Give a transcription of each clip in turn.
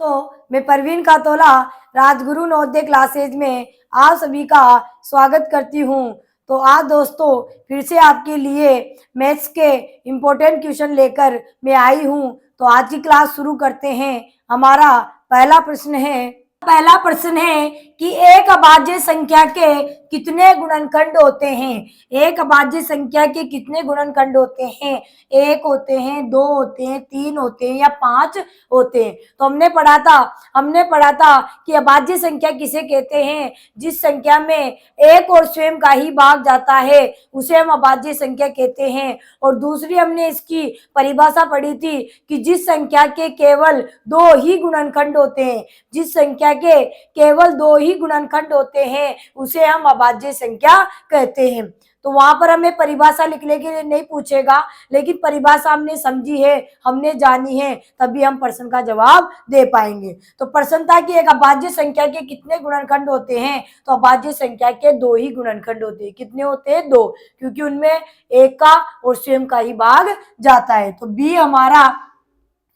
मैं परवीन कातोला राजगुरु नवोदय क्लासेज में आप सभी का स्वागत करती हूँ। तो आज दोस्तों फिर से आपके लिए मैथ्स के इम्पोर्टेंट क्वेश्चन लेकर मैं आई हूँ। तो आज की क्लास शुरू करते हैं। हमारा पहला प्रश्न है कि एक अभाज्य संख्या के कितने गुणनखंड होते हैं। एक अभाज्य संख्या के कितने गुणनखंड होते हैं। एक होते हैं, दो होते हैं, तीन होते हैं या पांच होते हैं। तो हमने पढ़ा था कि अभाज्य संख्या किसे कहते हैं। जिस संख्या में एक और स्वयं का ही भाग जाता है उसे हम अभाज्य संख्या कहते हैं। और दूसरी हमने इसकी परिभाषा पढ़ी थी कि जिस संख्या के केवल दो ही गुणनखंड होते हैं, जिस संख्या के केवल दो ही गुणनखंड होते हैं उसे हम अभाज्य संख्या कहते हैं। तो वहां पर हमें परिभाषा लिखने के लिए नहीं पूछेगा, लेकिन परिभाषा हमने समझी है, हमने जानी है, तभी हम प्रश्न का जवाब दे पाएंगे। तो प्रश्न था कि एक अभाज्य संख्या के कितने गुणनखंड होते हैं। तो अभाज्य संख्या के दो ही गुणनखंड होते हैं। कितने होते हैं? दो, क्योंकि उनमें एक का और स्वयं का ही भाग जाता है। तो बी हमारा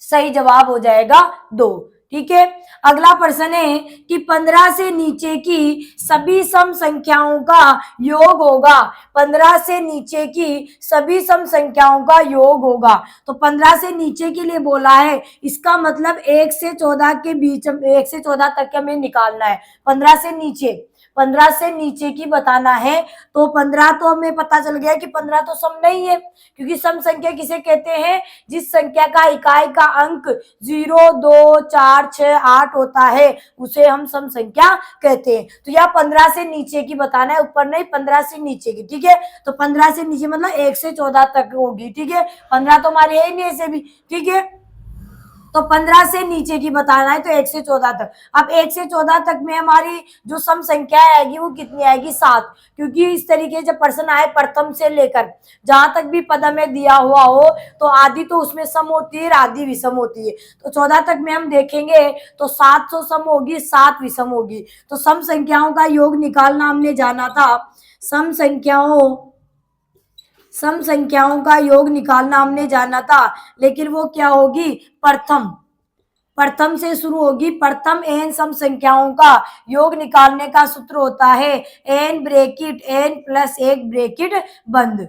सही जवाब हो जाएगा, दो। ठीक है। अगला प्रश्न है कि 15 से नीचे की सभी सम संख्याओं का योग होगा। 15 से नीचे की सभी सम संख्याओं का योग होगा। तो 15 से नीचे के लिए बोला है, इसका मतलब 1 से 14 के बीच, 1 से 14 तक हमें निकालना है। 15 से नीचे की बताना है। तो 15 तो हमें पता चल गया कि 15 तो सम नहीं है, क्योंकि सम संख्या किसे कहते हैं? जिस संख्या का इकाई का अंक 0, 2, 4, 6, 8 होता है उसे हम सम संख्या कहते हैं। तो यह 15 से नीचे की बताना है, ऊपर नहीं, 15 से नीचे की। ठीक है। तो 15 से नीचे मतलब 1 से 14 तक होगी। ठीक है। 15 तो हमारे है ही नहीं ऐसे भी। ठीक है। तो 15 से नीचे की बताना है, तो 1 से 14 तक। अब 1 से 14 तक में हमारी जो सम संख्या आएगी वो कितनी आएगी? 7। क्योंकि इस तरीके जब प्रश्न आए प्रथम से लेकर जहां तक भी पद में दिया हुआ हो, तो आधी तो उसमें सम होती है, आधी विषम होती है। तो 14 तक में हम देखेंगे तो 7 तो सम होगी, 7 विषम होगी। तो सम संख्याओं का योग निकालना हमने जाना था। सम संख्याओं का योग निकालना हमने जाना था, लेकिन वो क्या होगी? प्रथम से शुरू होगी। प्रथम एन सम संख्याओं का योग निकालने का सूत्र होता है N bracket N plus 1 bracket बंद।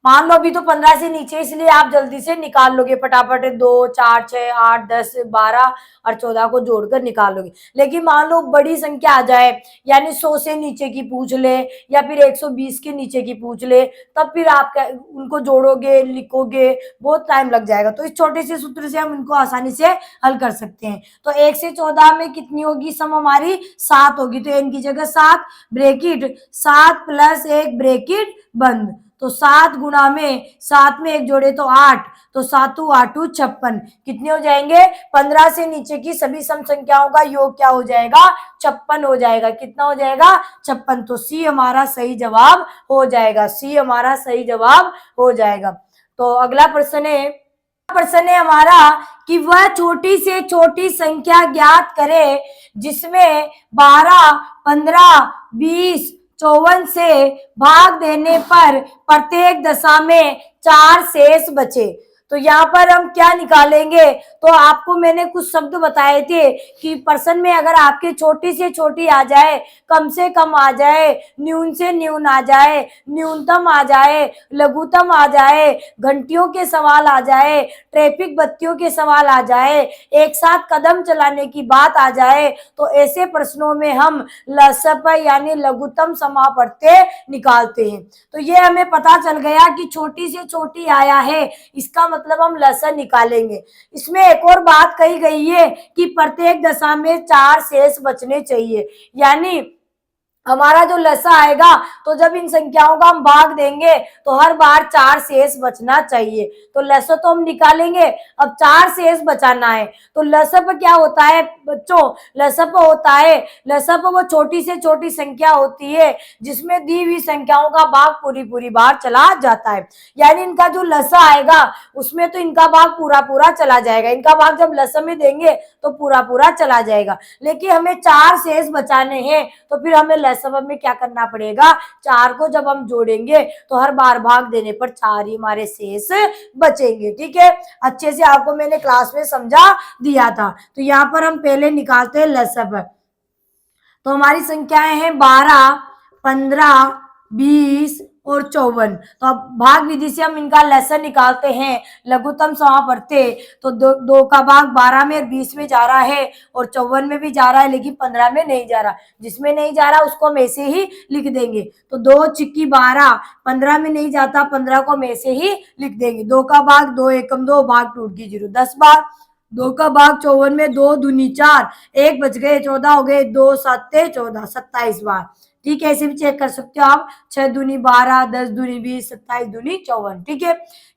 मान लो अभी तो 15 से नीचे, इसलिए आप जल्दी से निकाल लोगे फटाफट। 2, 4, 6, 8, 10, 12 और 14 को जोड़कर निकाल लोगे। लेकिन मान लो बड़ी संख्या आ जाए, यानी 100 से नीचे की पूछ ले या फिर 120 के नीचे की पूछ ले, तब फिर आप उनको जोड़ोगे, लिखोगे, बहुत टाइम लग जाएगा। तो इस छोटे से सूत्र से हम उनको आसानी से हल कर सकते हैं। तो 1 से 14 में कितनी होगी सम? हमारी 7 होगी। तो एन की जगह 7 ब्रैकेट 7 प्लस 1 ब्रैकेट बंद। तो 7 गुणा में 7 में 1 जोड़े तो 8, तो 7 8 56 कितने हो जाएंगे? 15 से नीचे की सभी सम संख्याओं का योग क्या हो जाएगा? 56 हो जाएगा। कितना हो जाएगा? 56। तो सी हमारा सही जवाब हो जाएगा। सी हमारा सही जवाब हो जाएगा। तो अगला प्रश्न है हमारा कि वह छोटी से छोटी संख्या ज्ञात करे जिसमें 12, 15, 20, 54 से भाग देने पर प्रत्येक दशा में 4 शेष बचे। तो यहाँ पर हम क्या निकालेंगे? तो आपको मैंने कुछ शब्द बताए थे कि प्रश्न में अगर आपके छोटी से छोटी आ जाए, कम से कम आ जाए, न्यून से न्यून आ जाए, न्यूनतम आ जाए, लघुतम आ जाए, घंटियों के सवाल आ जाए, ट्रैफिक बत्तियों के सवाल आ जाए, एक साथ कदम चलाने की बात आ जाए, तो ऐसे प्रश्नों में हम लसप यानी लघुतम समापवर्त्य निकालते हैं। तो ये हमें पता चल गया कि छोटी से छोटी आया है, इसका मतलब हम लसन निकालेंगे। इसमें एक और बात कही गई है कि प्रत्येक दशा में 4 शेष बचने चाहिए, यानी हमारा जो लसा आएगा तो जब इन संख्याओं का हम भाग देंगे तो हर बार 4 शेष बचना चाहिए। तो लसा तो हम निकालेंगे, अब 4 शेष बचाना है। तो लसप क्या होता है बच्चों? लसप होता है, लसप वो छोटी से छोटी संख्या होती है जिसमें दी हुई संख्याओं का भाग पूरी बार चला जाता है। यानी इनका जो लसा आएगा उसमें तो इनका भाग पूरा चला जाएगा। इनका भाग जब लसम में देंगे तो पूरा चला जाएगा। लेकिन हमें 4 शेष बचाने हैं, तो फिर हमें लसब में क्या करना पड़ेगा, 4 को जब हम जोड़ेंगे तो हर बार भाग देने पर 4 ही हमारे शेष बचेंगे। ठीक है, अच्छे से आपको मैंने क्लास में समझा दिया था। तो यहाँ पर हम पहले निकालते हैं लसब। तो हमारी संख्याएं हैं 12, 15, 20 और 54। तो अब भाग विधि से हम इनका लसन निकालते हैं, लघुत्तम समापवर्ती। तो दो का भाग 12 में और 20 में जा रहा है और 54 में भी जा रहा है, लेकिन 15 में नहीं जा रहा। जिसमें नहीं जा रहा उसको हम ऐसे ही लिख देंगे। तो 2 चिक्की 12, 15 में नहीं जाता, 15 को हम ऐसे ही लिख देंगे। 2 का भाग 2 एकम 2, भाग टूट की 0, 10 बार। 2 का भाग 54 में 2 दूनी 4, 1 बच गए, 14 हो गए, 2 7 14, 27 बार। ठीक है, ऐसे भी चेक कर सकते हो आप। 6 दूनी 12, 10 दूनी 20, 27 दूनी 54। ठीक है,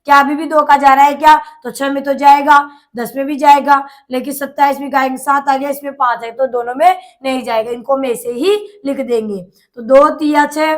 क्या अभी भी 2 का जा रहा है क्या, तो 6 में तो जाएगा, 10 में भी जाएगा, लेकिन 27 में गाएंगे, 7 आ गया, इसमें 5 है, तो दोनों में नहीं जाएगा। इनको हम ऐसे ही लिख देंगे। तो 2 तिया 6,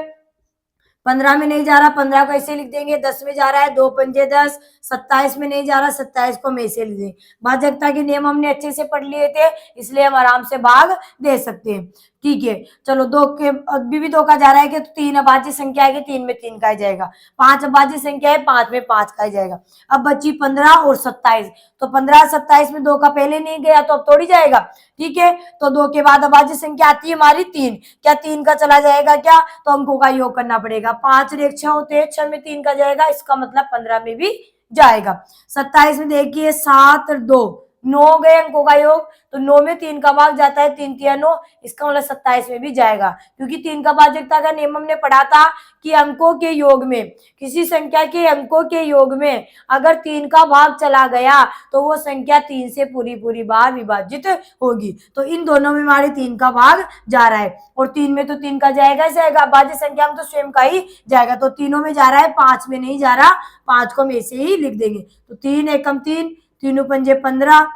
15 में नहीं जा रहा, 15 को ऐसे लिख देंगे। 10 में जा रहा है, 2 पंजे 10, 27 में नहीं जा रहा, 27 को हम ऐसे लिख देंगे। भाजकता के नियम हमने अच्छे से पढ़ लिए थे, इसलिए हम आराम से भाग दे सकते हैं। ठीक है, चलो 2 के अभी भी 2 का जा रहा है कि तो 3 अभाज्य संख्या है कि 3 में 3 का ही जाएगा। 5 अभाज्य संख्या है, 5 में 5 का ही जाएगा। अब बची 15 और 27। तो 15 27 में 2 का पहले नहीं गया तो अब थोड़ी जाएगा। ठीक है, तो 2 के बाद अभाज्य संख्या आती है हमारी 3। क्या 3 का चला जाएगा क्या, तो अंकों का योग करना पड़ेगा। 5 रेख 6 होते हैं, 6 में 3 का जाएगा, इसका मतलब 15 में भी जाएगा। 27 में देखिए 7 2, 9 गए अंकों का योग, तो 9 में 3 का भाग जाता है, 3 तिया 9, इसका मतलब 27 में भी जाएगा। क्योंकि 3 का भाजकता का नियम हमने पढ़ा था कि अंकों के योग में, किसी संख्या के अंकों के योग में अगर 3 का भाग चला गया तो वो संख्या 3 से पूरी बार विभाजित होगी। तो इन दोनों में हमारे 3 का भाग जा रहा है, और 3 में तो 3 का जाएगा भाज्य संख्या में तो स्वयं का ही जाएगा। तो तीनों में जा रहा है, 5 में नहीं जा रहा, 5 को हम ऐसे ही लिख देंगे। तो 3 एकम 3, 3 पंजे 15,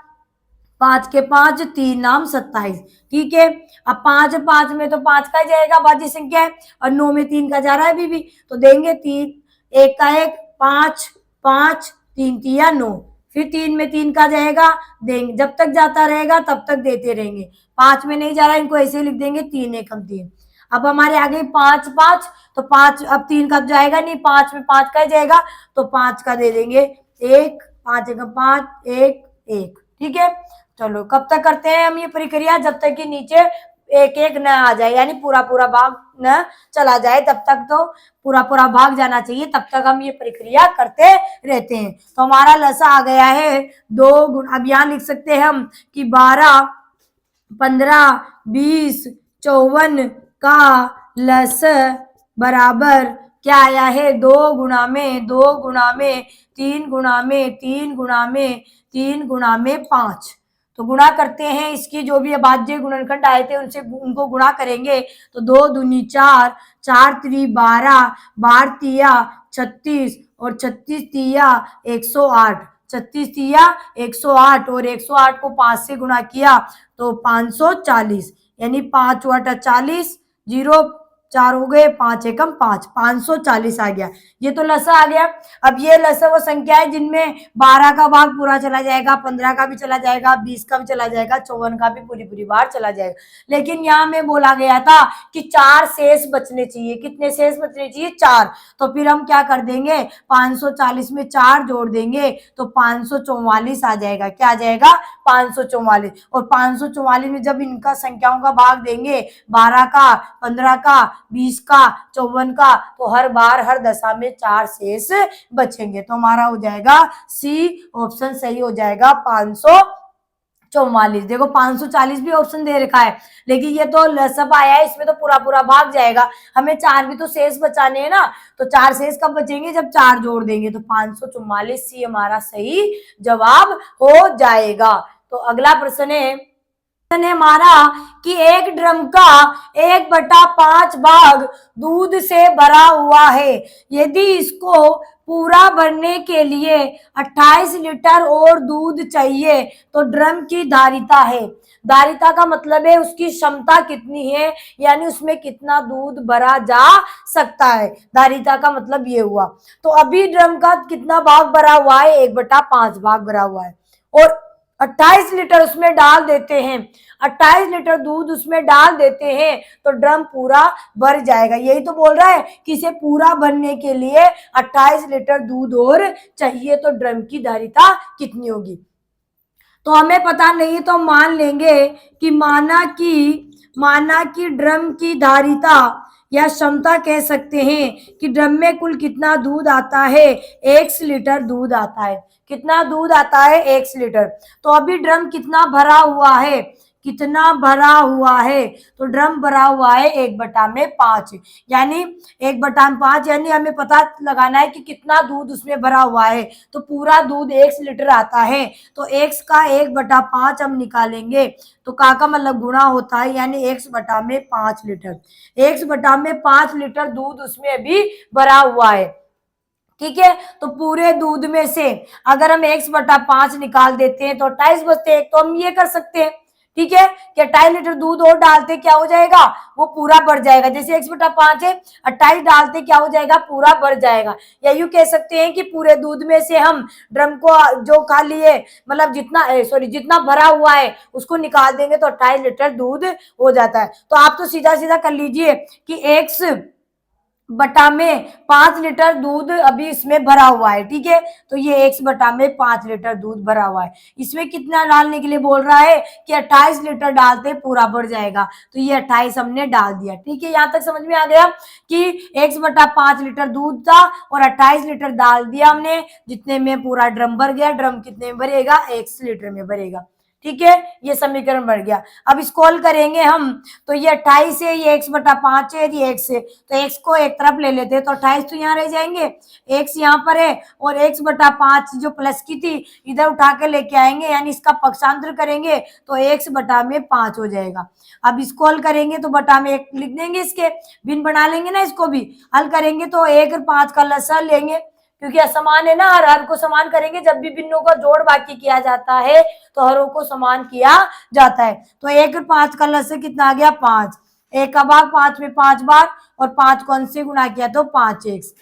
5 के 5, 3 नाम 27। ठीक है, अब 5 में तो 5 का जाएगा, भाज्य संख्या है, और 9 में 3 का जा रहा है अभी भी, तो देंगे 3, 1 का 1, 5 5, 3 तिया 9, फिर 3 में 3 का जाएगा, देंगे, जब तक जाता रहेगा तब तक देते रहेंगे। 5 में नहीं जा रहा, इनको ऐसे लिख देंगे, 3 एकम 3। अब हमारे आगे 5 5, तो 5 अब 3 का जाएगा नहीं, 5 में 5 का जाएगा, तो 5 का दे देंगे 1, 5 एकम 5, 1 1। ठीक है, चलो कब तक करते हैं हम ये प्रक्रिया, जब तक कि नीचे 1 1 न आ जाए, यानी पूरा भाग न चला जाए, तब तक तो पूरा भाग जाना चाहिए, तब तक हम ये प्रक्रिया करते रहते हैं। तो हमारा लसा आ गया है 2 गुना, अब यहाँ लिख सकते हैं हम कि 12, 15, 20, 54 का लस बराबर क्या आया है, 2 गुणा में 2 गुणा में 3 गुणा में 3 गुणा में 3 गुणा में 5। तो गुणा करते हैं, इसकी जो भी अभाज्य गुणनखंड आए थे उनसे उनको गुणा करेंगे। तो 2 दूनी 4, 4 3 12, 12 तिया 36 और 36 तिया 108, 36 तिया 108 और 108 को 5 से गुणा किया तो 540, यानी 5 8 40, 0 4 हो गए, 5 एकम 5, 540 आ गया। ये तो लसा आ गया। अब ये लसा वो संख्या है जिनमें 12 का भाग पूरा चला जाएगा, 15 का भी चला जाएगा, 20 का भी चला जाएगा, 54 का भी पूरी बार चला जाएगा। लेकिन यहाँ में बोला गया था कि 4 शेष बचने चाहिए। कितने शेष बचने चाहिए, 4। तो फिर हम क्या कर देंगे, 540 में 4 जोड़ देंगे तो 544 आ जाएगा। क्या आ जाएगा, 544। और 544 में जब इनका संख्याओं का भाग देंगे, 12 का, 15 का, 20 का, 54 का, तो हर बार हर दशा में 4 शेष बचेंगे। तो हमारा हो जाएगा सी ऑप्शन सही हो जाएगा, 544। देखो 540 भी ऑप्शन दे रखा है, लेकिन ये तो लसअप आया है, इसमें तो पूरा भाग जाएगा। हमें 4 भी तो शेष बचाने हैं ना, तो 4 शेष कब बचेंगे, जब 4 जोड़ देंगे। तो 544 सी हमारा सही जवाब हो जाएगा। तो अगला प्रश्न है हमारा कि एक ड्रम का 1/5 भाग दूध से भरा हुआ है। यदि इसको पूरा भरने के लिए 28 लीटर और दूध चाहिए तो ड्रम की धारिता है। धारिता का मतलब है उसकी क्षमता कितनी है, यानी उसमें कितना दूध भरा जा सकता है। धारिता का मतलब ये हुआ। तो अभी ड्रम का कितना भाग भरा हुआ है, 1/5 भाग भरा हुआ है, और 28 लीटर उसमें डाल देते हैं, 28 लीटर दूध उसमें डाल देते हैं तो ड्रम पूरा भर जाएगा। यही तो बोल रहा है कि इसे पूरा भरने के लिए 28 लीटर दूध और चाहिए, तो ड्रम की धारिता कितनी होगी। तो हमें पता नहीं तो मान लेंगे कि माना कि ड्रम की धारिता या क्षमता कह सकते हैं कि ड्रम में कुल कितना दूध आता है, 1 लीटर दूध आता है। कितना दूध आता है, 1 लीटर। तो अभी ड्रम कितना भरा हुआ है, कितना भरा हुआ है, तो ड्रम भरा हुआ है 1/5, यानी 1/5, यानी हमें पता लगाना है कि कितना दूध उसमें भरा हुआ है। तो पूरा दूध 1 लीटर आता है, तो x का 1/5 हम निकालेंगे, तो का मतलब गुणा होता है, यानी 1/5 लीटर, 1/5 लीटर दूध उसमें भी भरा हुआ है। ठीक है, तो पूरे दूध में से अगर हम 1/5 निकाल देते हैं तो 28 बचते हैं। तो हम ये कर सकते हैं, ठीक है, कि 28 लीटर दूध और डालते क्या हो जाएगा, वो पूरा बढ़ जाएगा। जैसे 1/5 है, 28 डालते क्या हो जाएगा, पूरा बढ़ जाएगा। या यूं कह सकते हैं कि पूरे दूध में से हम ड्रम को जो खाली है, मतलब जितना भरा हुआ है उसको निकाल देंगे तो 28 लीटर दूध हो जाता है। तो आप तो सीधा सीधा कर लीजिए कि 1/5 लीटर दूध अभी इसमें भरा हुआ है। ठीक है, तो ये 1/5 लीटर दूध भरा हुआ है। इसमें कितना डालने के लिए बोल रहा है कि 28 लीटर डालते पूरा भर जाएगा, तो ये 28 हमने डाल दिया। ठीक है, यहां तक समझ में आ गया कि 1/5 लीटर दूध था और 28 लीटर डाल दिया हमने, जितने में पूरा ड्रम भर गया। ड्रम कितने में भरेगा, 1 लीटर में भरेगा। ठीक है, ये समीकरण बढ़ गया। अब इसको हल करेंगे हम, तो ये 28 है, ये 1/5 है, ये x है, तो x को एक तरफ ले लेते हैं, तो 28 तो यहाँ रह जाएंगे, x यहाँ पर है, और 1/5 जो प्लस की थी इधर उठा के लेके आएंगे, यानी इसका पक्षांतर करेंगे तो 1/5 हो जाएगा। अब इसको हल करेंगे तो बटा में 1 लिख देंगे, इसके भिन्न बना लेंगे ना, इसको भी हल करेंगे तो 1 और 5 का लसा लेंगे, क्योंकि असमान है ना, हर को समान करेंगे। जब भी भिन्नों का जोड़ बाकी किया जाता है तो हरों को समान किया जाता है। तो 1 और 5 का लस कितना आ गया, 5। 1 का भाग 5 में 5 बार, और 5 को से गुना किया तो 5x,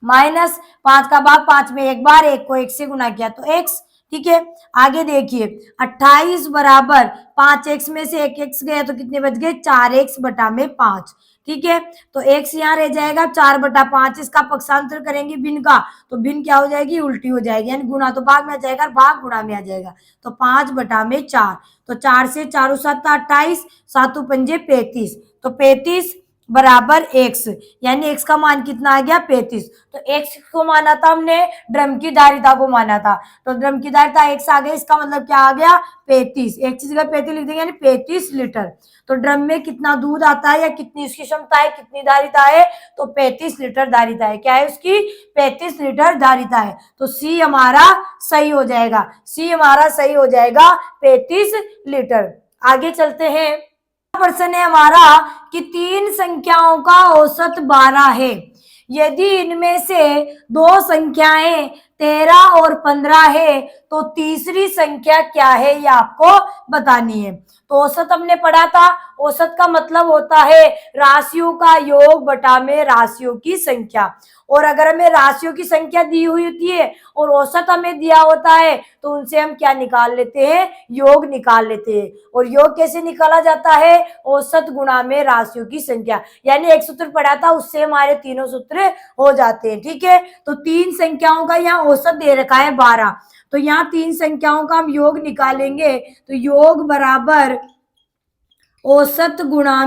माइनस 5 का भाग 5 में 1 बार, 1 को 1 से गुना किया तो x। ठीक है, आगे देखिए 28 बराबर 5x में से 1x गया तो कितने बच गए, 4x/5। ठीक है, तो x यहाँ रह जाएगा 4/5, इसका पक्षांतर करेंगे भिन्न का, तो भिन्न क्या हो जाएगी, उल्टी हो जाएगी, यानी गुणा तो भाग में आ जाएगा, भाग गुणा में आ जाएगा, तो 5/4। तो 4 से 4 7 28, 7 पंजे 35, तो 35 बराबर x, यानी x का मान कितना आ गया, 35। तो x को माना था हमने, ड्रम की धारिता को माना था, तो ड्रम की धारिता x आ गई, इसका मतलब क्या आ गया, 35। x की जगह 35 लिख देंगे, यानी 35 लीटर। तो ड्रम में कितना दूध आता है, या कितनी उसकी क्षमता है, कितनी धारिता है, तो 35 लीटर धारिता है। क्या है उसकी, 35 लीटर धारिता है। तो सी हमारा सही हो जाएगा, सी हमारा सही हो जाएगा, 35 लीटर। आगे चलते हैं, प्रश्न है हमारा कि 3 संख्याओं का औसत 12 है, यदि इनमें से 2 संख्याएं 13 और 15 है तो तीसरी संख्या क्या है, ये आपको बतानी है। तो औसत हमने पढ़ा था, औसत का मतलब होता है राशियों का योग बटा में राशियों की संख्या। और अगर हमें राशियों की संख्या दी हुई होती है और औसत हमें दिया होता है तो उनसे हम क्या निकाल लेते हैं, योग निकाल लेते हैं। और योग कैसे निकाला जाता है, औसत गुणा में राशियों की संख्या, यानी एक सूत्र पढ़ा था उससे हमारे तीनों सूत्र हो जाते हैं। ठीक है, तो 3 संख्याओं का यहाँ औसत दे रखा है 12, तो यहाँ 3 संख्याओं का हम योग निकालेंगे, तो योग बराबर औसत गुणा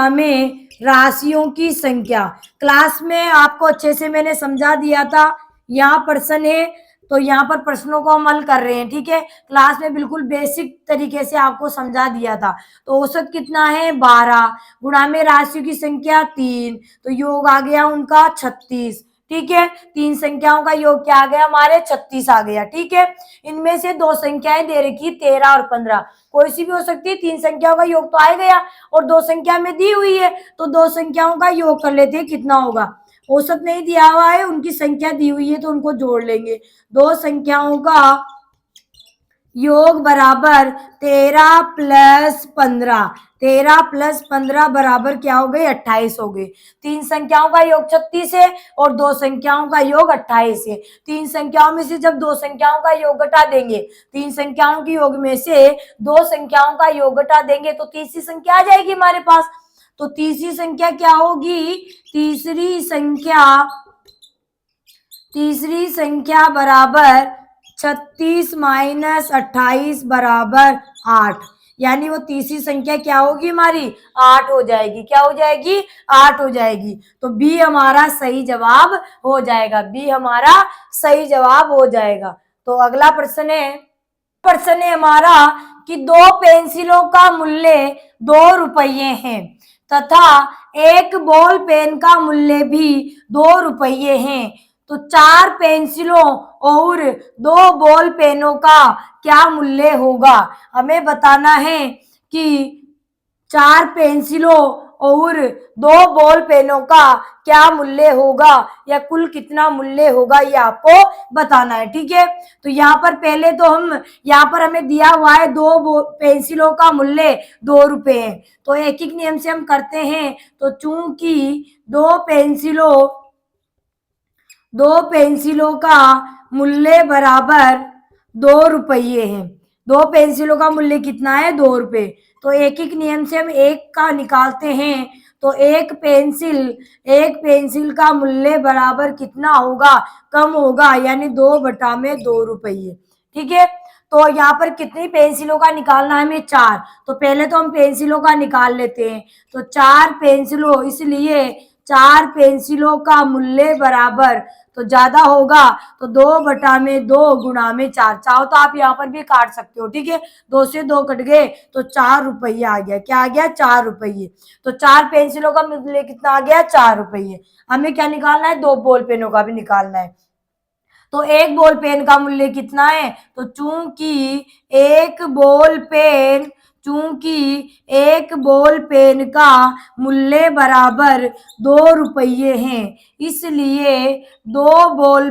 में राशियों की संख्या। क्लास में आपको अच्छे से मैंने समझा दिया था, यहाँ प्रश्न है तो यहाँ पर प्रश्नों को हम हल कर रहे हैं। ठीक है, क्लास में बिल्कुल बेसिक तरीके से आपको समझा दिया था। तो औसत कितना है, 12 गुणा में राशियों की संख्या 3, तो योग आ गया उनका 36। ठीक है, 3 संख्याओं का योग क्या आ गया, हमारे 36 आ गया। ठीक है, इनमें से 2 संख्याएं दे रखी 13 और 15, कोई सी भी हो सकती है, 3 संख्याओं का योग तो आ गया, और 2 संख्या में दी हुई है तो 2 संख्याओं का योग कर लेते हैं, कितना होगा। औसत नहीं दिया हुआ है, उनकी संख्या दी हुई है तो उनको जोड़ लेंगे। 2 संख्याओं का योग बराबर 13 प्लस 15, 13 प्लस 15 बराबर क्या हो गई? 28 हो गई। तीन संख्याओं का योग 36 है और दो संख्याओं का योग 28 है। तीन संख्याओं में से जब दो संख्याओं का योग घटा देंगे, तीन संख्याओं के योग में से दो संख्याओं का योग घटा देंगे तो तीसरी संख्या आ जाएगी हमारे पास। तो तीसरी संख्या क्या होगी? तीसरी संख्या बराबर 36 माइनस 28 बराबर 8। यानी वो तीसरी संख्या क्या होगी हमारी? 8 हो जाएगी। क्या हो जाएगी? 8 हो जाएगी। तो बी हमारा सही जवाब हो जाएगा। बी हमारा सही जवाब हो जाएगा। तो अगला प्रश्न है हमारा कि दो पेंसिलों का मूल्य 2 रुपये है तथा एक बॉल पेन का मूल्य भी 2 रुपये है, तो 4 पेंसिलों और 2 बॉल पेनों का क्या मूल्य होगा? हमें बताना है कि 4 पेंसिलों और 2 बॉल पेनों का क्या मूल्य होगा या कुल कितना मूल्य होगा, ये आपको बताना है। ठीक है, तो यहाँ पर पहले तो यहाँ पर हमें दिया हुआ है 2 पेंसिलों का मूल्य 2 रुपए है, तो एक एक नियम से हम करते हैं। तो चूंकि दो पेंसिलों का मूल्य बराबर 2 रुपये है, 2 पेंसिलों का मूल्य कितना है? 2 रुपये। तो एक एक नियम से हम एक का निकालते हैं। तो एक पेंसिल का मूल्य बराबर कितना होगा? कम होगा, यानी 2/2 रुपये। ठीक है, तो यहाँ पर कितनी पेंसिलों का निकालना है हमें? 4। तो पहले तो हम पेंसिलों का निकाल लेते हैं। तो 4 पेंसिलों, इसलिए 4 पेंसिलों का मूल्य बराबर, तो ज्यादा होगा तो 2/2 गुणा में 4। चाहो तो आप यहाँ पर भी काट सकते हो। ठीक है, 2 से 2 कट गए तो 4 रुपये आ गया। क्या आ गया? 4 रुपये। तो 4 पेंसिलों का मूल्य कितना आ गया? 4 रुपये। हमें क्या निकालना है? 2 बॉल पेनों का भी निकालना है। तो एक बॉल पेन का मूल्य कितना है? तो चूंकि एक बॉल पेन का मूल्य बराबर 2 रुपये है, इसलिए दो बॉल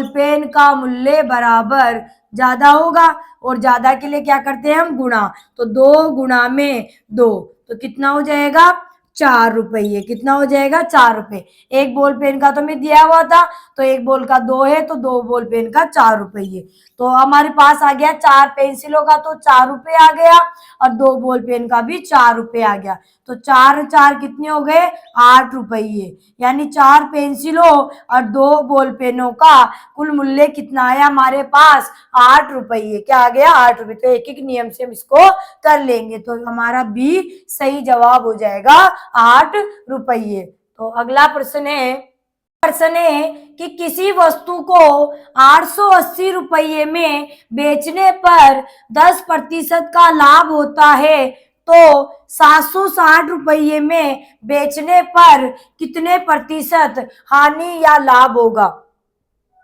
पेन का मूल्य बराबर ज्यादा होगा। और ज्यादा के लिए क्या करते हैं हम? गुणा। तो 2 गुणा में 2, तो कितना हो जाएगा? 4 रुपये। कितना हो जाएगा? 4 रुपये। एक बॉल पेन का तो हमें दिया हुआ था, तो एक बॉल का 2 है, तो 2 बॉल पेन का 4 रुपये। तो हमारे पास आ गया 4 पेंसिलों का तो 4 रुपये आ गया और 2 बॉल पेन का भी 4 रुपये आ गया। तो 4 4 कितने हो गए? 8 रुपये। यानी 4 पेंसिलों और 2 बॉल पेनों का कुल मूल्य कितना आया हमारे पास? 8 रुपये। क्या आ गया? 8 रुपये। तो एक एक नियम से हम इसको कर लेंगे, तो हमारा बी सही जवाब हो जाएगा, 8 रुपये। तो अगला प्रश्न है कि किसी वस्तु को 880 रुपये में बेचने पर 10% का लाभ होता है, तो 760 रुपये में बेचने पर कितने प्रतिशत हानि या लाभ होगा?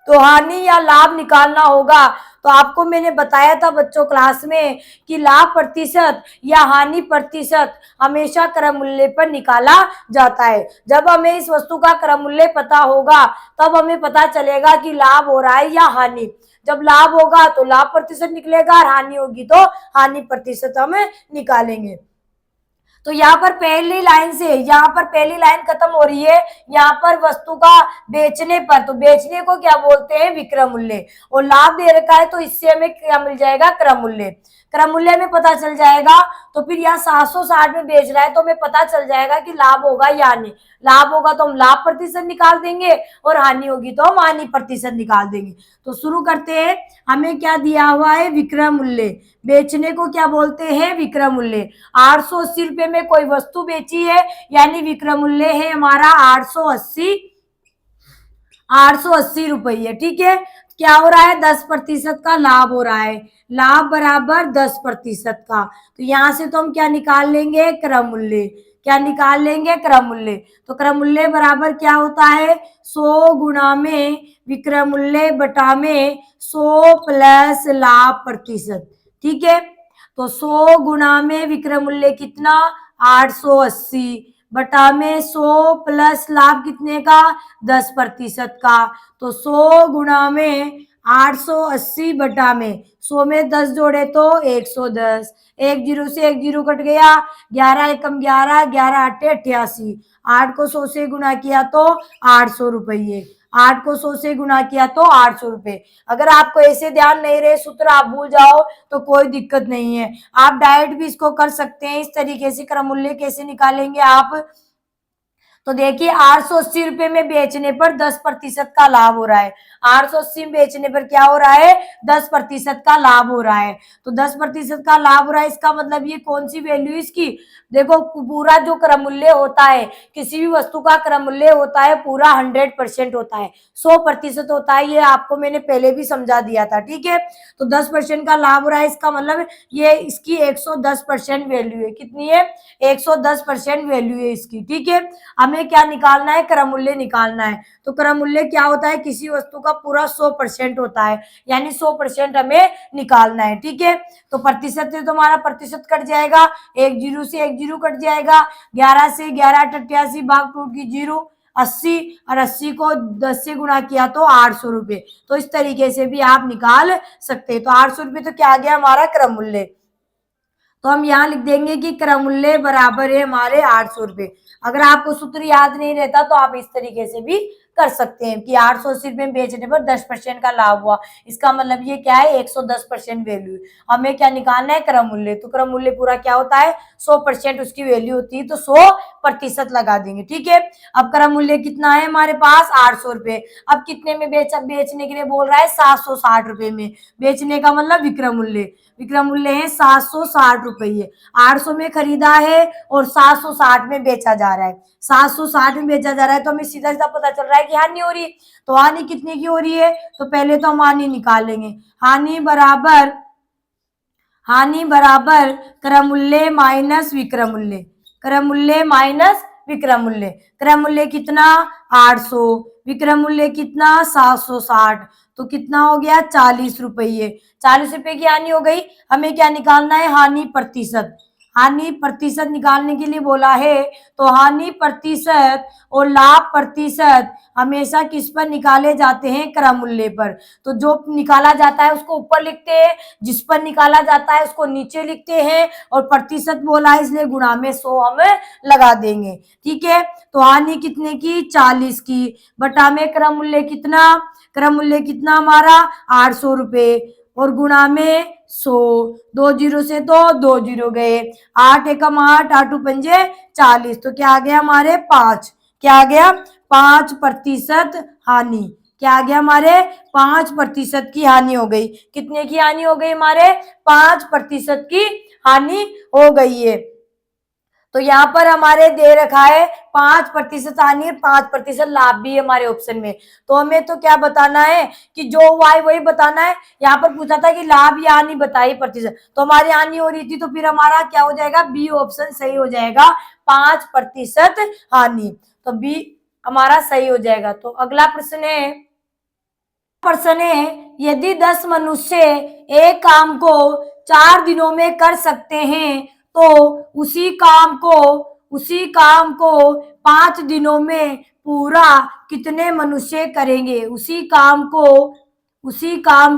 तो हानि या लाभ निकालना होगा। तो आपको मैंने बताया था बच्चों क्लास में कि लाभ प्रतिशत या हानि प्रतिशत हमेशा क्रम मूल्य पर निकाला जाता है। जब हमें इस वस्तु का क्रम मूल्य पता होगा तब हमें पता चलेगा कि लाभ हो रहा है या हानि। जब लाभ होगा तो लाभ प्रतिशत निकलेगा और हानि होगी तो हानि प्रतिशत हम निकालेंगे। तो यहाँ पर पहली लाइन खत्म हो रही है। यहाँ पर वस्तु का बेचने पर, तो बेचने को क्या बोलते हैं? विक्रय मूल्य। और लाभ दे रखा है तो इससे हमें क्या मिल जाएगा? क्रम मूल्य। क्रम मूल्य में पता चल जाएगा। तो फिर यहाँ 760 में बेच रहा है तो हमें पता चल जाएगा कि लाभ होगा या हानि। लाभ होगा तो हम लाभ प्रतिशत निकाल देंगे और हानि होगी तो हम हानि प्रतिशत निकाल देंगे। तो शुरू करते हैं। हमें क्या दिया हुआ है? विक्रय मूल्य। बेचने को क्या बोलते हैं? विक्रय मूल्य। 880 रुपए में कोई वस्तु बेची है, यानी विक्रय मूल्य है हमारा 880 रुपये। ठीक है, क्या हो रहा है? 10% का लाभ हो रहा है। लाभ बराबर 10% का, तो यहां से तो हम क्या निकाल लेंगे? क्रम मूल्य। क्या निकाल लेंगे? क्रम मूल्य। तो क्रम मूल्य बराबर क्या होता है? 100 गुणा में विक्रय मूल्य बटा में 100 प्लस लाभ प्रतिशत। ठीक है, तो 100 गुणा में विक्रय मूल्य कितना? 880 बटा में 100 प्लस लाभ कितने का? 10% का। तो 100 गुणा में 880 बटा में 100 में 10 जोड़े तो 110, एक जीरो से एक जीरो कट गया, 11 एकम 11, 11 आठे 88, 8 को 100 से गुना किया तो 800 रुपये, 8 को 100 से गुना किया तो 800 रुपये। अगर आपको ऐसे ध्यान नहीं रहे, सूत्र आप भूल जाओ तो कोई दिक्कत नहीं है, आप डायरेक्ट भी इसको कर सकते हैं। इस तरीके से क्रम मूल्य कैसे निकालेंगे आप, तो देखिए 880 रुपए में बेचने पर 10% का लाभ हो रहा है। 880 में बेचने पर क्या हो रहा है, 10% का लाभ हो रहा है। तो 10% का लाभ हो रहा है, इसका मतलब ये कौन सी वैल्यू इसकी, देखो पूरा जो क्रम मूल्य होता है, किसी भी वस्तु का क्रम मूल्य होता है पूरा 100% होता है, 100% होता है। ये आपको मैंने पहले भी समझा दिया था, ठीक है। तो 10% का लाभ हो रहा है, इसका मतलब ये इसकी 110% वैल्यू है। कितनी है, 110% वैल्यू है इसकी, ठीक है। हमें क्या निकालना है, क्रम मूल्य निकालना है। तो क्रम मूल्य क्या होता है, किसी वस्तु का पूरा 100% होता है, यानी 100% हमें निकालना है, ठीक है। तो प्रतिशत से तो हमारा प्रतिशत कट जाएगा, एक जीरो से एक जीरो कट जाएगा, 11 से 11 88 भाग टूट की जीरो, 80 और 80 को 10 से गुणा किया तो 800 रुपये। तो इस तरीके से भी आप निकाल सकते हैं। तो 800 रुपये तो क्या आ गया हमारा क्रम मूल्य। तो हम यहाँ लिख देंगे कि क्रम मूल्य बराबर है हमारे 800 रुपये। अगर आपको सूत्र याद नहीं रहता तो आप इस तरीके से भी कर सकते हैं कि 880 रुपये में बेचने पर 10% का लाभ हुआ, इसका मतलब ये क्या है, 110% वैल्यू। हमें क्या निकालना है, क्रम मूल्य। तो क्रम मूल्य पूरा क्या होता है, 100% उसकी वैल्यू होती है, तो 100% लगा देंगे, ठीक है। अब क्रम मूल्य कितना है हमारे पास, 800 रुपये। अब कितने में बेचने के लिए बोल रहा है, 760 रुपये में। बेचने का मतलब विक्रम मूल्य, विक्रम मूल्य है 760 रुपये। 800 में खरीदा है और 760 में बेचा जा रहा है, 760 में बेचा जा रहा है। तो हमें सीधा सीधा पता चल रहा है कि हानि हो रही है। तो हानि कितने की हो रही है, तो पहले तो हम हानि निकाल लेंगे। हानि बराबर क्रम मूल्य माइनस विक्रम मूल्य, क्रम मूल्य माइनस विक्रम मूल्य। क्रम मूल्य कितना, 800, विक्रम मूल्य कितना, 760, तो कितना हो गया, 40 रुपये। 40 रुपये की हानि हो गई। हमें क्या निकालना है, हानि प्रतिशत। हानि प्रतिशत निकालने के लिए बोला है, तो हानि प्रतिशत और लाभ प्रतिशत हमेशा किस पर निकाले जाते हैं, क्रम मूल्य पर। तो जो निकाला जाता है उसको ऊपर लिखते हैं, जिस पर निकाला जाता है उसको नीचे लिखते हैं, और प्रतिशत बोला है इसलिए गुणा में 100 हम लगा देंगे, ठीक है। तो हानि कितने की, 40 की, बटा में क्रम मूल्य कितना, क्रम मूल्य कितना हमारा 800 रुपये, और गुणा में 100, 2 जीरो से तो 2 जीरो गए, 8 एकम 8, 8 पंजे 40, तो क्या आ गया हमारे 5, क्या आ गया 5% हानि। क्या आ गया हमारे 5% की हानि हो गई। कितने की हानि हो गई हमारे, 5% की हानि हो गई है। तो यहाँ पर हमारे दे रखा है 5% हानि, 5% लाभ भी है हमारे ऑप्शन में। तो हमें तो क्या बताना है कि जो हुआ है वही बताना है। यहाँ पर पूछा था कि लाभ या हानि बताइए प्रतिशत, तो हमारी हानि हो रही थी, तो फिर हमारा क्या हो जाएगा, बी ऑप्शन सही हो जाएगा, 5% हानि। तो बी हमारा सही हो जाएगा। तो अगला प्रश्न है, यदि 10 मनुष्य एक काम को 4 दिनों में कर सकते हैं तो उसी काम को 5 दिनों में पूरा कितने मनुष्य करेंगे। उसी काम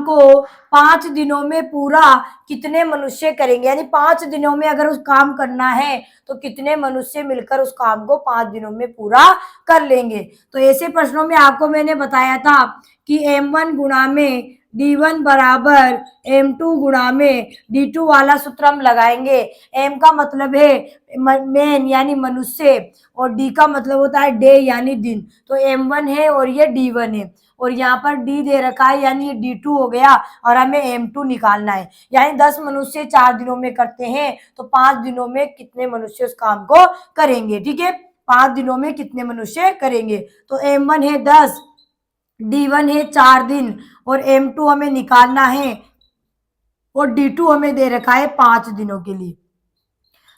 को 5 दिनों में पूरा कितने मनुष्य करेंगे, यानी 5 दिनों में अगर उस काम करना है तो कितने मनुष्य मिलकर उस काम को 5 दिनों में पूरा कर लेंगे। तो ऐसे प्रश्नों में आपको मैंने बताया था कि m1 गुणा में d1 बराबर m2 गुणा में d2 वाला सूत्र हम लगाएंगे। m का मतलब है मैन यानी मनुष्य, और d का मतलब होता है डे यानी दिन। तो m1 है और ये d1 है, और यहाँ पर d दे रखा है यानी ये d2 हो गया, और हमें m2 निकालना है। यानी 10 मनुष्य 4 दिनों में करते हैं तो 5 दिनों में कितने मनुष्य उस काम को करेंगे, ठीक है। 5 दिनों में कितने मनुष्य करेंगे। तो m1 है 10, d1 है 4 दिन, और m2 हमें निकालना है, और d2 हमें दे रखा है 5 दिनों के लिए।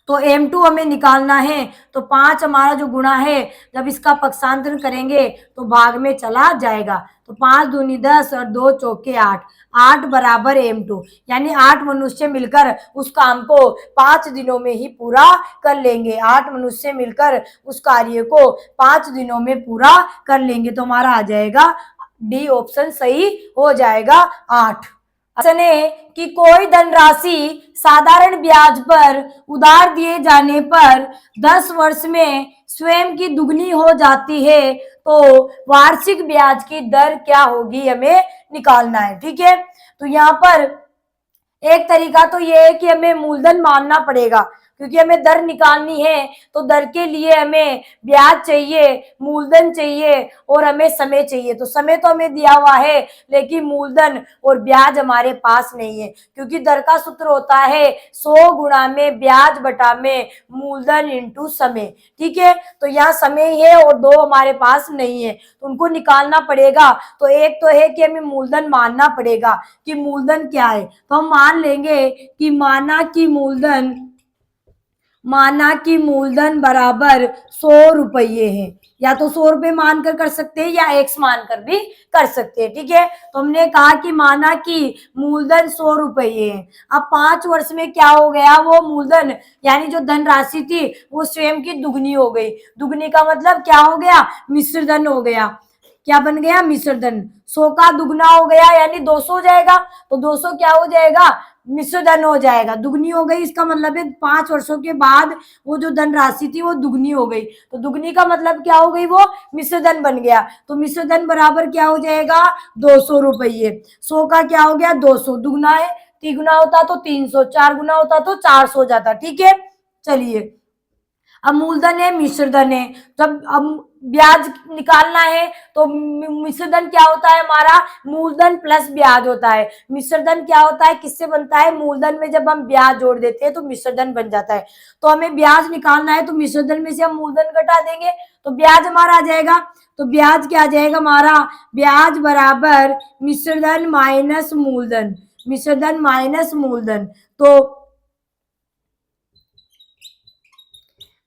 तो m2 हमें निकालना है, तो 5 हमारा जो गुणा है जब इसका पक्षांतर करेंगे तो भाग में चला जाएगा। तो 5 दूनी 10 और 2 चौके 8, 8 बराबर m2, यानी 8 मनुष्य मिलकर उस काम को 5 दिनों में ही पूरा कर लेंगे। 8 मनुष्य मिलकर उस कार्य को 5 दिनों में पूरा कर लेंगे। तो हमारा आ जाएगा डी ऑप्शन सही हो जाएगा 8। ऑप्शन ए कि कोई धनराशि साधारण ब्याज पर उधार दिए जाने पर 10 वर्ष में स्वयं की दुगनी हो जाती है तो वार्षिक ब्याज की दर क्या होगी, हमें निकालना है। ठीक है, तो यहाँ पर एक तरीका तो ये है कि हमें मूलधन मानना पड़ेगा, क्योंकि हमें दर निकालनी है तो दर के लिए हमें ब्याज चाहिए, मूलधन चाहिए और हमें समय चाहिए। तो समय तो हमें दिया हुआ है लेकिन मूलधन और ब्याज हमारे पास नहीं है, क्योंकि दर का सूत्र होता है 100 गुणा में ब्याज बटा में मूलधन इंटू समय। ठीक है, तो यहाँ समय ही है और 2 हमारे पास नहीं है, तो उनको निकालना पड़ेगा। तो एक तो है कि हमें मूलधन मानना पड़ेगा कि मूलधन क्या है, तो हम मान लेंगे कि माना कि मूलधन बराबर 100 रुपये है। या तो 100 रुपये मानकर कर सकते हैं या एक्स मानकर भी कर सकते हैं। ठीक है, तो हमने कहा कि माना कि मूलधन 100 रुपये है। अब 5 वर्ष में क्या हो गया, वो मूलधन यानी जो धनराशि थी वो स्वयं की दुगनी हो गई। दुगनी का मतलब क्या हो गया, मिश्र धन हो गया। क्या बन गया, मिश्र धन। 100 का दुगना हो गया यानी 200 हो जाएगा, तो 200 क्या हो जाएगा, मिश्र धन हो जाएगा। दुगनी हो गई इसका मतलब है 5 वर्षों के बाद वो जो धनराशि थी वो दुगनी हो गई। तो दुगनी का मतलब क्या हो गई, वो मिश्र धन बन गया। तो मिश्र धन बराबर क्या हो जाएगा, 200 रुपये। 100 का क्या हो गया, 200। दुगना है, 3 गुना होता तो 300, 4 गुना होता तो 400 हो जाता। ठीक है, चलिए अब मूलधन है, मिश्र धन है। जब अब ब्याज निकालना है तो मिश्र धन क्या होता है हमारा, मूलधन प्लस ब्याज होता है। मिश्र धन क्या होता है, किससे बनता है, मूलधन में जब हम ब्याज जोड़ देते हैं तो मिश्र धन बन जाता है। तो हमें ब्याज निकालना है तो मिश्र धन में से हम मूलधन घटा देंगे तो ब्याज हमारा आ जाएगा। तो ब्याज क्या आ जाएगा हमारा, ब्याज बराबर मिश्र धन माइनस मूलधन, मिश्र धन माइनस मूलधन। तो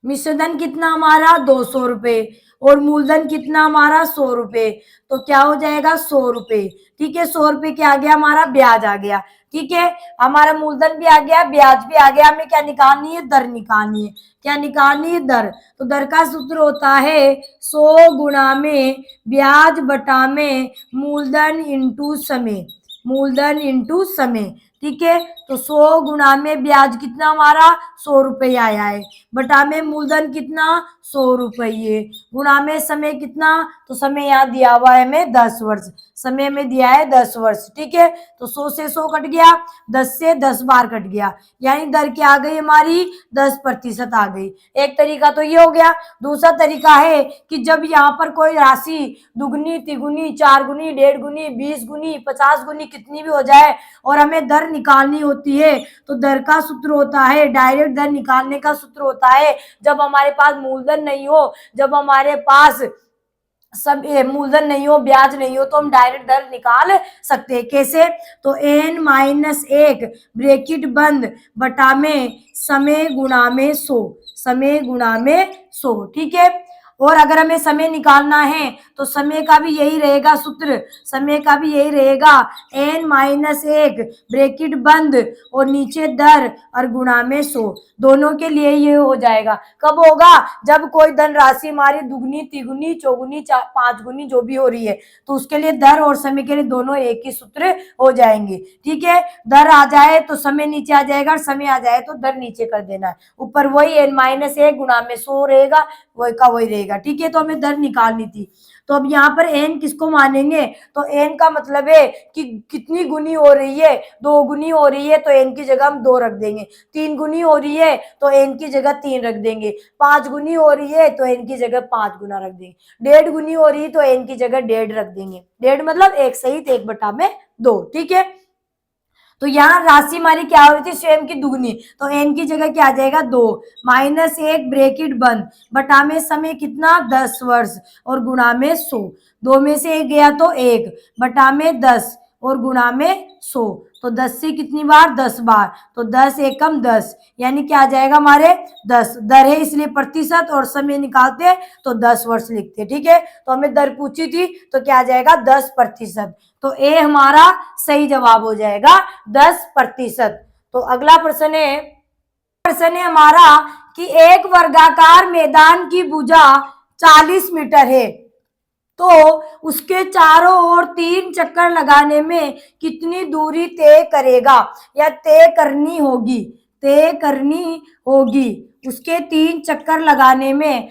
मिश्रधन कितना हमारा 200 रुपये और मूलधन कितना हमारा 100 रुपये। तो क्या हो जाएगा 100 रुपये। ठीक है, 100 रुपये क्या आ गया हमारा, ब्याज आ गया। ठीक है, हमारा मूलधन भी आ गया, ब्याज भी आ गया। हमें क्या निकालनी है, दर निकालनी है। क्या निकालनी है, दर। तो दर का सूत्र होता है 100 गुणा में ब्याज बटा में मूलधन इंटू समय, मूलधन इंटू समय। ठीक है, तो 100 गुणा में ब्याज कितना हमारा 100 रुपये आया है, बटा में मूलधन कितना 100 रुपये, गुणा में समय कितना, तो समय यहाँ दिया हुआ है हमें 10 वर्ष, समय में दिया है 10 वर्ष। ठीक है, तो 100 से 100 कट गया, 10 से 10 बार कट गया, यानी दर क्या आ गई हमारी 10% आ गई। एक तरीका तो ये हो गया। दूसरा तरीका है कि जब यहाँ पर कोई राशि दुगनी, तिगुनी, 4 गुनी, 1.5 गुनी, 20 गुनी, 50 गुनी कितनी भी हो जाए और हमें दर निकालनी होती है तो दर का सूत्र होता है, डायरेक्ट दर निकालने का सूत्र होता है, जब हमारे पास मूलधन नहीं हो, जब हमारे पास सब मूलधन नहीं हो, ब्याज नहीं हो, तो हम डायरेक्ट दर निकाल सकते हैं। कैसे, तो n-1 ब्रैकेट बंद बटा में समय गुणा में 100, समय गुणा में 100। ठीक है, और अगर हमें समय निकालना है तो समय का भी यही रहेगा सूत्र, समय का भी यही रहेगा n-1 ब्रैकेट बंद और नीचे दर और गुणा में 100। दोनों के लिए ये हो जाएगा। कब होगा, जब कोई धनराशि हमारी दुगनी, तिगुनी, चौगुनी, 5 गुनी जो भी हो रही है तो उसके लिए दर और समय के लिए दोनों एक ही सूत्र हो जाएंगे। ठीक है, दर आ जाए तो समय नीचे आ जाएगा और समय आ जाए तो दर नीचे कर देना है, ऊपर वही n-1 गुणा में 100 रहेगा, वही का वही रहेगा। ठीक है, तो हमें दर निकालनी थी। तो अब यहाँ पर n किसको मानेंगे, तो n का मतलब है कि कितनी गुनी हो रही है, 2 गुनी हो रही है तो n की जगह हम 2 रख देंगे, 3 गुनी हो रही है तो n की जगह 3 रख देंगे, 5 गुनी हो रही है तो n की जगह 5 गुना रख देंगे, 1.5 गुनी हो रही है तो n की जगह 1.5 रख देंगे। 1.5 मतलब 1 सहित 1 बटा में 2। ठीक है, तो यहाँ राशि हमारी क्या हो रही थी, स्वयं की दुगनी, तो n की जगह क्या आ जाएगा 2, -1 ब्रैकेट बंद बटा में समय कितना 10 वर्ष और गुणा में 100, 2 में से 1 गया तो 1 बटा में 10 और गुणा में 100। तो 10 से कितनी बार, 10 बार, तो 10 एकम 10, यानी क्या आ जाएगा हमारे 10। दर है इसलिए प्रतिशत और समय निकालते तो 10 वर्ष लिखते। ठीक है, तो हमें दर पूछी थी तो क्या आ जाएगा 10%। तो ए हमारा सही जवाब हो जाएगा 10%। तो अगला प्रश्न है हमारा कि एक वर्गाकार मैदान की भुजा 40 मीटर है तो उसके चारों ओर 3 चक्कर लगाने में कितनी दूरी तय करेगा या तय करनी होगी, तय करनी होगी। उसके 3 चक्कर लगाने में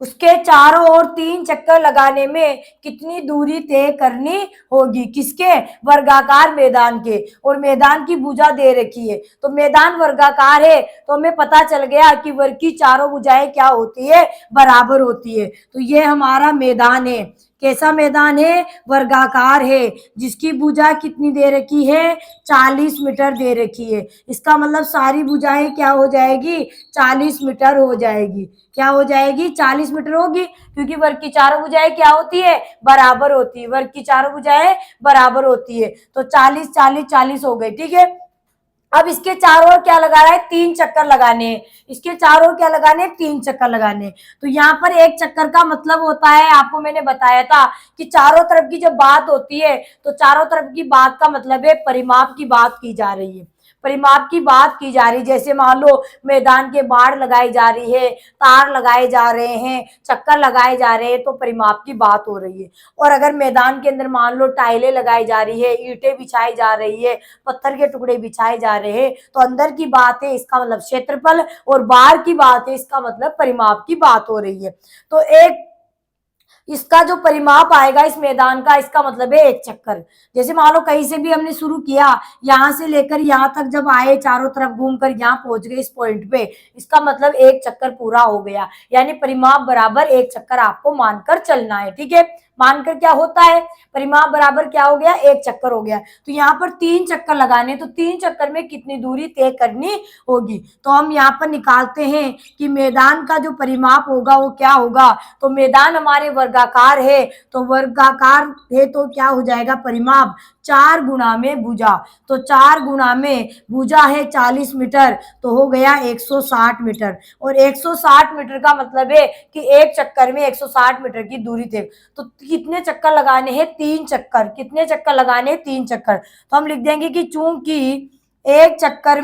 उसके चारों ओर 3 चक्कर लगाने में कितनी दूरी तय करनी होगी, किसके, वर्गाकार मैदान के। और मैदान की भुजा दे रखी है, तो मैदान वर्गाकार है, तो हमें पता चल गया कि वर्ग की चारों भुजाएं क्या होती है, बराबर होती है। तो ये हमारा मैदान है, कैसा मैदान है, वर्गाकार है, जिसकी भुजा कितनी दे रखी है, 40 मीटर दे रखी है। इसका मतलब सारी भुजाएं क्या हो जाएगी, 40 मीटर हो जाएगी। क्या हो जाएगी, 40 मीटर होगी, क्योंकि वर्ग की चारों भुजाएं क्या होती है, बराबर होती है। वर्ग की चारों भुजाएं बराबर होती है, तो 40 40 40 हो गई, ठीक है। अब इसके चारों ओर क्या लगा रहा है, 3 चक्कर लगाने हैं। इसके चारों ओर क्या लगाने, 3 चक्कर लगाने। तो यहाँ पर एक चक्कर का मतलब होता है, आपको मैंने बताया था कि चारों तरफ की जब बात होती है तो चारों तरफ की बात का मतलब है परिमाप की बात की जा रही है, परिमाप की बात की जा रही है। जैसे मान लो मैदान के बाढ़ लगाई जा रही है, तार लगाए जा रहे हैं, चक्कर लगाए जा रहे हैं, तो परिमाप की बात हो रही है। और अगर मैदान के अंदर मान लो टाइलें लगाई जा रही है, ईंटें बिछाई जा रही है, पत्थर के टुकड़े बिछाए जा रहे हैं, तो अंदर की बात है, इसका मतलब क्षेत्रफल, और बाहर की बात है, इसका मतलब परिमाप की बात हो रही है। तो एक इसका जो परिमाप आएगा इस मैदान का, इसका मतलब है एक चक्कर। जैसे मान लो कहीं से भी हमने शुरू किया, यहां से लेकर यहां तक जब आए, चारों तरफ घूमकर यहाँ पहुंच गए इस पॉइंट पे, इसका मतलब एक चक्कर पूरा हो गया। यानी परिमाप बराबर एक चक्कर आपको मानकर चलना है, ठीक है। मानकर क्या होता है, परिमाप बराबर क्या हो गया, एक चक्कर हो गया। तो यहाँ पर 3 चक्कर लगाने, तो 3 चक्कर में कितनी दूरी तय करनी होगी। तो हम यहाँ पर निकालते हैं कि मैदान का जो परिमाप होगा वो क्या होगा। तो मैदान हमारे वर्गाकार है, तो वर्गाकार है तो क्या हो जाएगा, परिमाप 4 गुना में भुजा। तो 4 गुना में भुजा है 40 मीटर, तो हो गया 160 मीटर। और 160 मीटर का मतलब है कि एक चक्कर में 160 मीटर की दूरी तय। तो कितने चक्कर लगाने हैं, 3 चक्कर। कितने चक्कर लगाने हैं, 3 चक्कर। तो हम लिख देंगे कि चूंकि एक चक्कर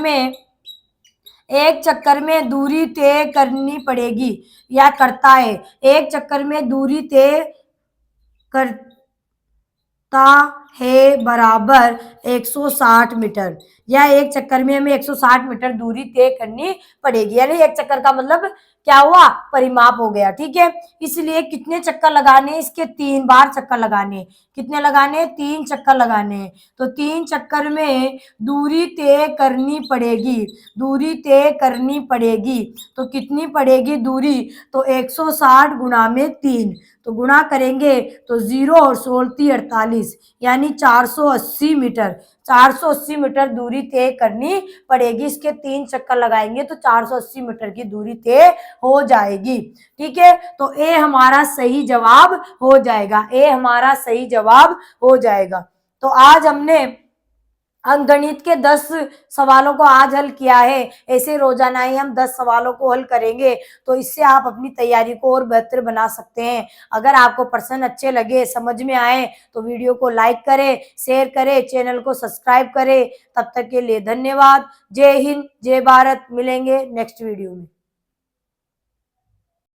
में दूरी तय करनी पड़ेगी या करता है, एक चक्कर में दूरी तय करता है बराबर 160 मीटर, या एक चक्कर में हमें 160 मीटर दूरी तय करनी पड़ेगी। यानी एक चक्कर का मतलब क्या हुआ, परिमाप हो गया, ठीक है। इसलिए कितने चक्कर लगाने, इसके 3 बार चक्कर लगाने। कितने लगाने, 3 चक्कर लगाने। तो 3 चक्कर में दूरी तय करनी पड़ेगी, दूरी तय करनी पड़ेगी। तो कितनी पड़ेगी दूरी, तो 160 गुना में 3, तो गुणा करेंगे तो 0 और 16 48, यानी 480 मीटर। 480 मीटर दूरी तय करनी पड़ेगी। इसके 3 चक्कर लगाएंगे तो 480 मीटर की दूरी तय हो जाएगी, ठीक है। तो ए हमारा सही जवाब हो जाएगा, ए हमारा सही जवाब हो जाएगा। तो आज हमने अंकगणित के 10 सवालों को आज हल किया है। ऐसे रोजाना ही हम 10 सवालों को हल करेंगे, तो इससे आप अपनी तैयारी को और बेहतर बना सकते हैं। अगर आपको प्रश्न अच्छे लगे, समझ में आए, तो वीडियो को लाइक करें, शेयर करें, चैनल को सब्सक्राइब करें। तब तक के लिए धन्यवाद। जय हिंद, जय भारत। मिलेंगे नेक्स्ट वीडियो में।